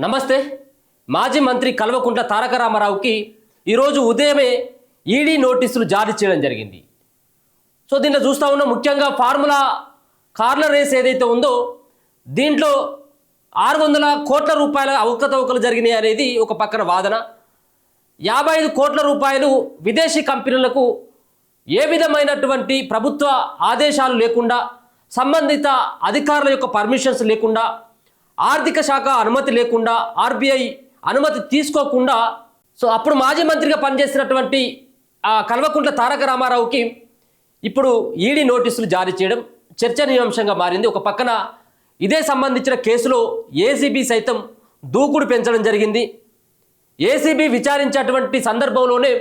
నమస్తే. మాజీ మంత్రి కల్వకుంట్ల తారక రామారావుకి ఈరోజు ఉదయమే ఈడీ నోటీసులు జారీ చేయడం జరిగింది. సో దీంట్లో చూస్తూ ఉన్నాం, ముఖ్యంగా ఫార్ములా కార్ల రేస్ ఏదైతే ఉందో దీంట్లో 600 కోట్ల రూపాయల అవకతవకలు జరిగినాయి అనేది ఒక పక్కన వాదన. 55 కోట్ల రూపాయలు విదేశీ కంపెనీలకు ఏ విధమైనటువంటి ప్రభుత్వ ఆదేశాలు లేకుండా, సంబంధిత అధికారుల యొక్క పర్మిషన్స్ లేకుండా, ఆర్థిక శాఖ అనుమతి లేకుండా, ఆర్బీఐ అనుమతి తీసుకోకుండా, సో అప్పుడు మాజీ మంత్రిగా పనిచేసినటువంటి కల్వకుంట్ల తారక రామారావుకి ఇప్పుడు ఈడీ నోటీసులు జారీ చేయడం చర్చనీయాంశంగా మారింది. ఒక పక్కన ఇదే సంబంధించిన కేసులో ఏసీబీ సైతం దూకుడు పెంచడం జరిగింది. ఏసీబీ విచారించేటువంటి సందర్భంలోనే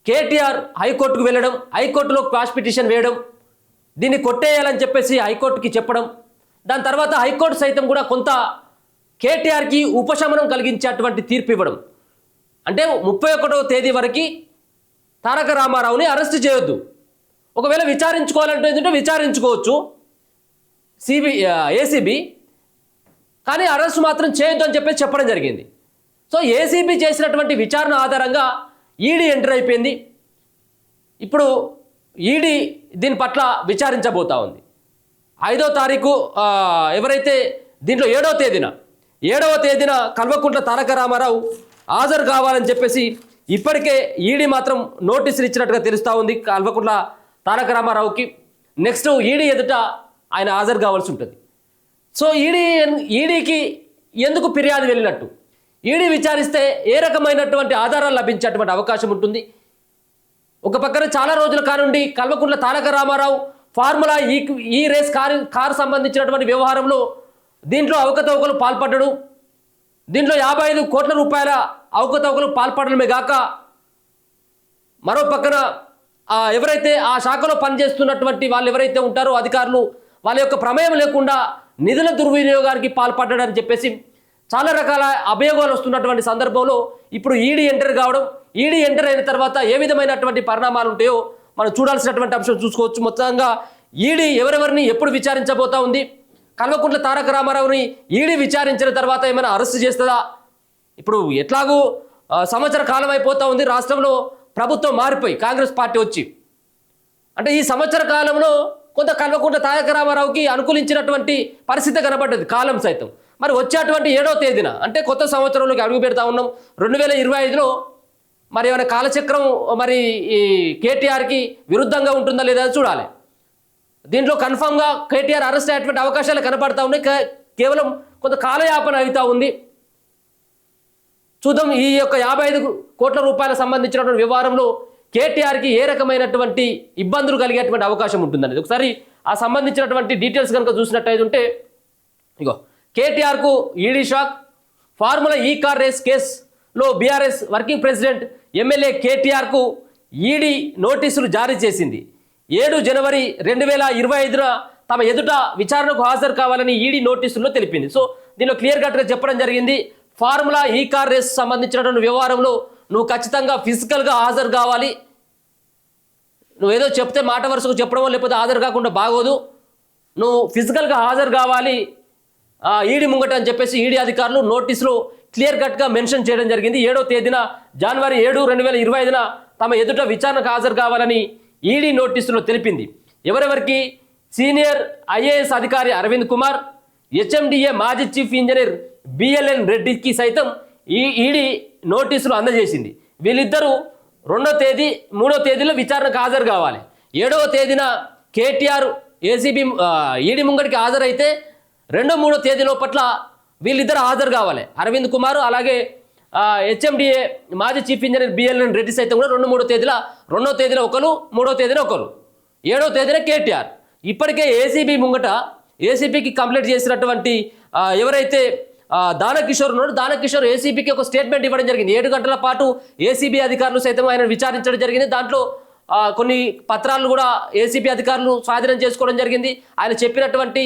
కేటీఆర్ హైకోర్టుకు వెళ్ళడం, హైకోర్టులో క్వాష్ పిటిషన్ వేయడం, దీన్ని కొట్టేయాలని చెప్పేసి హైకోర్టుకి చెప్పడం, దాని తర్వాత హైకోర్టు సైతం కూడా కొంత కేటీఆర్కి ఉపశమనం కలిగించేటువంటి తీర్పు ఇవ్వడం. అంటే 31వ తేదీ వరకు తారక రామారావుని అరెస్ట్ చేయొద్దు, ఒకవేళ విచారించుకోవాలంటే విచారించుకోవచ్చు ఏసీబీ, కానీ అరెస్ట్ మాత్రం చేయొద్దు అని చెప్పేసి చెప్పడం జరిగింది. సో ఏసీబీ చేసినటువంటి విచారణ ఆధారంగా ఈడీ ఎంటర్ అయిపోయింది. ఇప్పుడు ఈడీ దీని పట్ల విచారించబోతా ఉంది. 5వ తారీఖు ఎవరైతే దీంట్లో 7వ తేదీన కల్వకుంట్ల తారక రామారావు హాజరు కావాలని చెప్పేసి ఇప్పటికే ఈడీ మాత్రం నోటీసులు ఇచ్చినట్టుగా తెలుస్తూ ఉంది కల్వకుంట్ల తారక రామారావుకి. నెక్స్ట్ ఈడీ ఎదుట ఆయన హాజరు కావాల్సి ఉంటుంది. సో ఈడీకి ఎందుకు ఫిర్యాదు వెళ్ళినట్టు, ఈడీ విచారిస్తే ఏ రకమైనటువంటి ఆధారాలు లభించేటువంటి అవకాశం ఉంటుంది. ఒక పక్కన చాలా రోజుల కానుండి కల్వకుంట్ల తారక రామారావు ఫార్ములా ఈ రేస్ కారు సంబంధించినటువంటి వ్యవహారంలో దీంట్లో అవకతవకలు పాల్పడ్డాడు. దీంట్లో 55 కోట్ల రూపాయల అవకతవకలు పాల్పడడమే గాక, మరో పక్కన ఎవరైతే ఆ శాఖలో పనిచేస్తున్నటువంటి వాళ్ళు ఎవరైతే ఉంటారో అధికారులు, వాళ్ళ యొక్క ప్రమేయం లేకుండా నిధుల దుర్వినియోగానికి పాల్పడ్డాడని చెప్పేసి చాలా రకాల అభియోగాలు వస్తున్నటువంటి సందర్భంలో ఇప్పుడు ఈడీ ఎంటర్ కావడం, ఈడీ ఎంటర్ అయిన తర్వాత ఏ విధమైనటువంటి పరిణామాలు ఉంటాయో మనం చూడాల్సినటువంటి అంశం చూసుకోవచ్చు. మొత్తంగా ఈడీ ఎవరెవరిని ఎప్పుడు విచారించబోతా ఉంది, కల్వకుంట్ల తారక రామారావుని ఈడీ విచారించిన తర్వాత ఏమైనా అరెస్ట్ చేస్తుందా? ఇప్పుడు ఎట్లాగూ సంవత్సర కాలం అయిపోతూ ఉంది, రాష్ట్రంలో ప్రభుత్వం మారిపోయి కాంగ్రెస్ పార్టీ వచ్చి, అంటే ఈ సంవత్సర కాలంలో కొంత కల్వకుంట్ల తారక రామారావుకి అనుకూలించినటువంటి పరిస్థితి కనబడ్డది కాలం సైతం. మరి వచ్చేటువంటి 7వ తేదీన అంటే కొత్త సంవత్సరంలోకి అడుగు పెడతా ఉన్నాం 2025లో, మరి ఏమైనా కాలచక్రం మరి ఈ కేటీఆర్కి విరుద్ధంగా ఉంటుందా లేదా చూడాలి. దీంట్లో కన్ఫామ్గా కేటీఆర్ అరెస్ట్ అయ్యేటువంటి అవకాశాలు కనపడతా ఉన్నాయి. కేవలం కొంత కాలయాపన అవుతూ ఉంది. చూద్దాం ఈ యొక్క 55 కోట్ల రూపాయలకు సంబంధించినటువంటి వ్యవహారంలో కేటీఆర్కి ఏ రకమైనటువంటి ఇబ్బందులు కలిగేటువంటి అవకాశం ఉంటుందనేది ఒకసారి ఆ సంబంధించినటువంటి డీటెయిల్స్ కనుక చూసినట్టయితే, ఇగో కేటీఆర్కు ED shock. Formula E car race కేసులో బీఆర్ఎస్ వర్కింగ్ ప్రెసిడెంట్ ఎమ్మెల్యే కేటీఆర్కు ఈడీ నోటీసులు జారీ చేసింది. 7 జనవరి 2025న తమ ఎదుట విచారణకు హాజరు కావాలని ఈడీ నోటీసుల్లో తెలిపింది. సో దీనిలో క్లియర్ కట్గా చెప్పడం జరిగింది, ఫార్ములా ఈ కార్ రేస్ సంబంధించినటువంటి వ్యవహారంలో నువ్వు ఖచ్చితంగా ఫిజికల్గా హాజరు కావాలి. నువ్వేదో చెప్తే మాట వరుసకు చెప్పడం లేకపోతే హాజరు కాకుండా బాగోదు, నువ్వు ఫిజికల్గా హాజరు కావాలి ఈడీ ముంగట అని చెప్పేసి ఈడీ అధికారులు నోటీసులో క్లియర్ కట్గా మెన్షన్ చేయడం జరిగింది. 7వ తేదీన జనవరి 7, 2025న తమ ఎదుట విచారణకు హాజరు కావాలని ఈడీ నోటీసులో తెలిపింది. ఎవరెవరికి? సీనియర్ ఐఏఎస్ అధికారి అరవింద్ కుమార్, హెచ్ఎండిఏ మాజీ చీఫ్ ఇంజనీర్ బిఎల్ఎన్ రెడ్డికి సైతం ఈ ఈడీ నోటీసులు అందజేసింది. వీళ్ళిద్దరూ 2వ తేదీ 3వ తేదీలో విచారణకు హాజరు కావాలి. 7వ తేదీన కేటీఆర్ ఏసీబీ ఈడీ ముంగడికి హాజరైతే 2, 3వ తేదీ లోపట్ల వీళ్ళిద్దరు హాజరు కావాలి. అరవింద్ కుమార్ అలాగే హెచ్ఎండిఏ మాజీ చీఫ్ ఇంజనీర్ బిఎల్ఎన్ రెడ్డి సైతం కూడా 2, 3వ తేదీలో, 2వ తేదీలో ఒకరు, 3వ తేదీలో ఒకరు, 7వ తేదీన కేటీఆర్. ఇప్పటికే ఏసీబీ ముంగట ఏసీబీకి కంప్లైంట్ చేసినటువంటి ఎవరైతే దానకిషోర్ ఉన్నాడు, దానకిషోర్ ఏసీబీకి ఒక స్టేట్మెంట్ ఇవ్వడం జరిగింది. 7 గంటల పాటు ఏసీబీ అధికారులు సైతం ఆయన విచారించడం జరిగింది. దాంట్లో కొన్ని పత్రాలను కూడా ఏసీబీ అధికారులు స్వాధీనం చేసుకోవడం జరిగింది. ఆయన చెప్పినటువంటి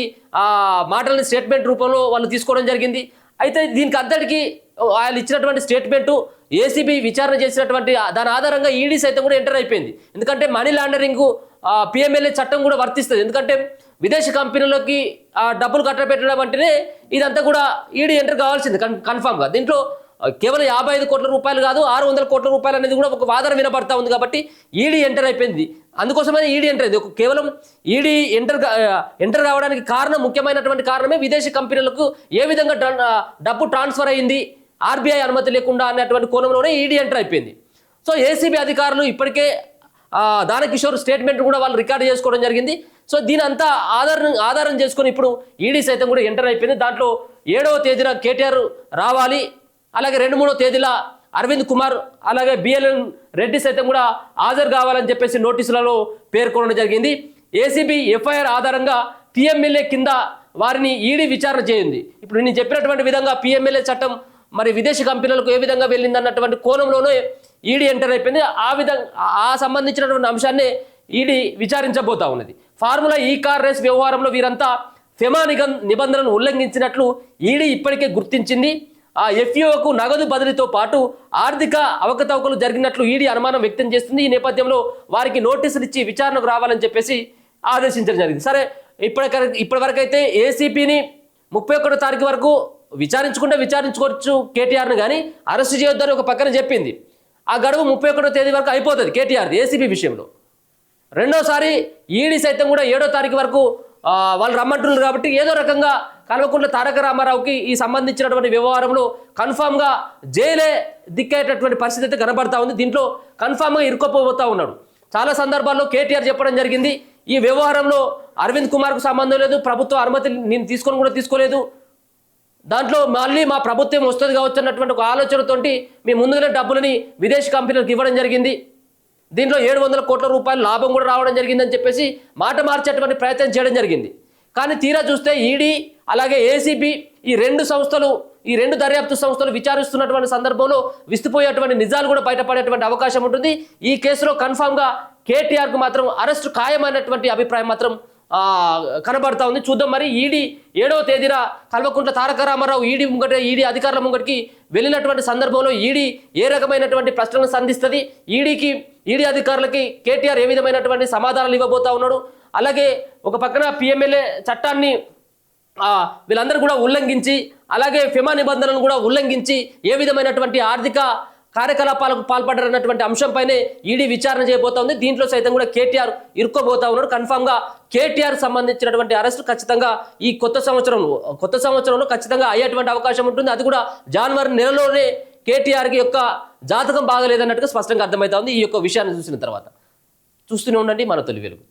మాటలని స్టేట్మెంట్ రూపంలో వాళ్ళు తీసుకోవడం జరిగింది. అయితే దీనికి అంతటికీ ఆయన ఇచ్చినటువంటి స్టేట్మెంటు ఏసీబీ విచారణ చేసినటువంటి దాని ఆధారంగా ఈడీ సైతం కూడా ఎంటర్ అయిపోయింది. ఎందుకంటే మనీ లాండరింగ్ పిఎంఎల్ఏ చట్టం కూడా వర్తిస్తుంది. ఎందుకంటే విదేశీ కంపెనీలకి డబ్బులు కట్టబెట్టడం అంటేనే ఇదంతా కూడా ఈడీ ఎంటర్ కావాల్సింది కన్ఫామ్గా. దీంట్లో కేవలం 55 కోట్ల రూపాయలు కాదు 600 కోట్ల రూపాయలు అనేది కూడా ఒక వాదన వినబడతా ఉంది. కాబట్టి ఈడీ ఎంటర్ అయిపోయింది. అందుకోసమే ఈడీ ఎంటర్ అయింది. కేవలం ఈడీ ఎంటర్ కావడానికి కారణం, ముఖ్యమైనటువంటి కారణమే విదేశీ కంపెనీలకు ఏ విధంగా డబ్బు ట్రాన్స్ఫర్ అయింది ఆర్బీఐ అనుమతి లేకుండా అన్నటువంటి కోణంలోనే ఈడీ ఎంటర్ అయిపోయింది. సో ఏసీబీ అధికారులు ఇప్పటికే దానకిషోర్ స్టేట్మెంట్ కూడా వాళ్ళు రికార్డు చేసుకోవడం జరిగింది. సో దీని అంతా ఆధారం చేసుకొని ఇప్పుడు ఈడీ సైతం కూడా ఎంటర్ అయిపోయింది. దాంట్లో 7వ తేదీన కేటీఆర్ రావాలి, అలాగే 2-3 తేదీల అరవింద్ కుమార్ అలాగే బిఎల్ఎన్ రెడ్డి సైతం కూడా హాజరు కావాలని చెప్పేసి నోటీసులలో పేర్కొనడం జరిగింది. ఏసీబీ ఎఫ్ఐఆర్ ఆధారంగా పిఎంఎల్ఏ కింద వారిని ఈడీ విచారణ చేయింది. ఇప్పుడు నేను చెప్పినటువంటి విధంగా పిఎంఎల్ఏ చట్టం మరి విదేశీ కంపెనీలకు ఏ విధంగా వెళ్ళింది అన్నటువంటి కోణంలోనే ఈడీ ఎంటర్ అయిపోయింది. ఆ సంబంధించినటువంటి అంశాన్ని ఈడీ విచారించబోతా ఉన్నది. ఫార్ములా ఈ కార్ రేస్ వ్యవహారంలో వీరంతా ఫెమా నిబంధనలను ఉల్లంఘించినట్లు ఈడీ ఇప్పటికే గుర్తించింది. ఆ ఎఫ్యూకు నగదు బదిలీతో పాటు ఆర్థిక అవకతవకలు జరిగినట్లు ఈడీ అనుమానం వ్యక్తం చేస్తుంది. ఈ నేపథ్యంలో వారికి నోటీసులు ఇచ్చి విచారణకు రావాలని చెప్పేసి ఆదేశించడం జరిగింది. సరే, ఇప్పటి వరకు అయితే ఏసీపీని 31వ తారీఖు వరకు విచారించుకోవచ్చు కేటీఆర్ను, కానీ అరెస్ట్ చేయొద్దని ఒక పక్కన చెప్పింది. ఆ గడువు 31వ తేదీ వరకు అయిపోతుంది కేటీఆర్ది ఏసీపీ విషయంలో. రెండోసారి ఈడీ సైతం కూడా 7వ తారీఖు వరకు వాళ్ళు రమ్మంటున్నారు. కాబట్టి ఏదో రకంగా కల్వకుంట్ల తారక రామారావుకి ఈ సంబంధించినటువంటి వ్యవహారంలో కన్ఫామ్గా జైలే దిక్కేటటువంటి పరిస్థితి అయితే కనబడతా ఉంది. దీంట్లో కన్ఫామ్గా ఇరుక్కుపోతా ఉన్నాడు. చాలా సందర్భాల్లో కేటీఆర్ చెప్పడం జరిగింది, ఈ వ్యవహారంలో అరవింద్ కుమార్కు సంబంధం లేదు, ప్రభుత్వ అనుమతి నేను తీసుకోలేదు, దాంట్లో మళ్ళీ మా ప్రభుత్వం వస్తుంది కావచ్చు అన్నటువంటి ఒక ఆలోచనతోటి మీ ముందుగానే డబ్బులని విదేశీ కంపెనీలకు ఇవ్వడం జరిగింది. దీంట్లో 700 కోట్ల రూపాయల లాభం కూడా రావడం జరిగిందని చెప్పేసి మాట మార్చేటువంటి ప్రయత్నం చేయడం జరిగింది. కానీ తీరా చూస్తే ఈడీ అలాగే ఏసీబీ ఈ రెండు దర్యాప్తు సంస్థలు విచారిస్తున్నటువంటి సందర్భంలో విస్తుపోయేటువంటి నిజాలు కూడా బయటపడేటువంటి అవకాశం ఉంటుంది. ఈ కేసులో కన్ఫామ్గా కేటీఆర్కు మాత్రం అరెస్టు ఖాయమైనటువంటి అభిప్రాయం మాత్రం కనబడతా ఉంది. చూద్దాం మరి ఈడీ 7వ తేదీన కల్వకుంట్ల తారక రామారావు ఈడీ అధికారుల ముంగటికి వెళ్ళినటువంటి సందర్భంలో ఈడీ ఏ రకమైనటువంటి ప్రశ్నలను సంధిస్తుంది, ఈడీ అధికారులకి కేటీఆర్ ఏ విధమైనటువంటి సమాధానాలు ఇవ్వబోతా ఉన్నాడు. అలాగే ఒక పక్కన పిఎంఎల్ఏ చట్టాన్ని వీళ్ళందరూ కూడా ఉల్లంఘించి అలాగే ఫెమా నిబంధనలను కూడా ఉల్లంఘించి ఏ విధమైనటువంటి ఆర్థిక కార్యకలాపాలకు పాల్పడ్డారన్నటువంటి అంశంపైనే ఈడీ విచారణ చేయబోతా ఉంది. దీంట్లో సైతం కూడా కేటీఆర్ ఇరుక్కోబోతా ఉన్నాడు. కన్ఫామ్గా కేటీఆర్ సంబంధించినటువంటి అరెస్టు ఖచ్చితంగా ఈ కొత్త సంవత్సరంలో ఖచ్చితంగా అయ్యేటువంటి అవకాశం ఉంటుంది. అది కూడా జనవరి నెలలోనే కేటీఆర్కి యొక్క జాతకం బాగలేదన్నట్టుగా స్పష్టంగా అర్థమవుతా ఉంది ఈ యొక్క విషయాన్ని చూసిన తర్వాత. చూస్తూనే ఉండండి మన తొలి వెలుగు.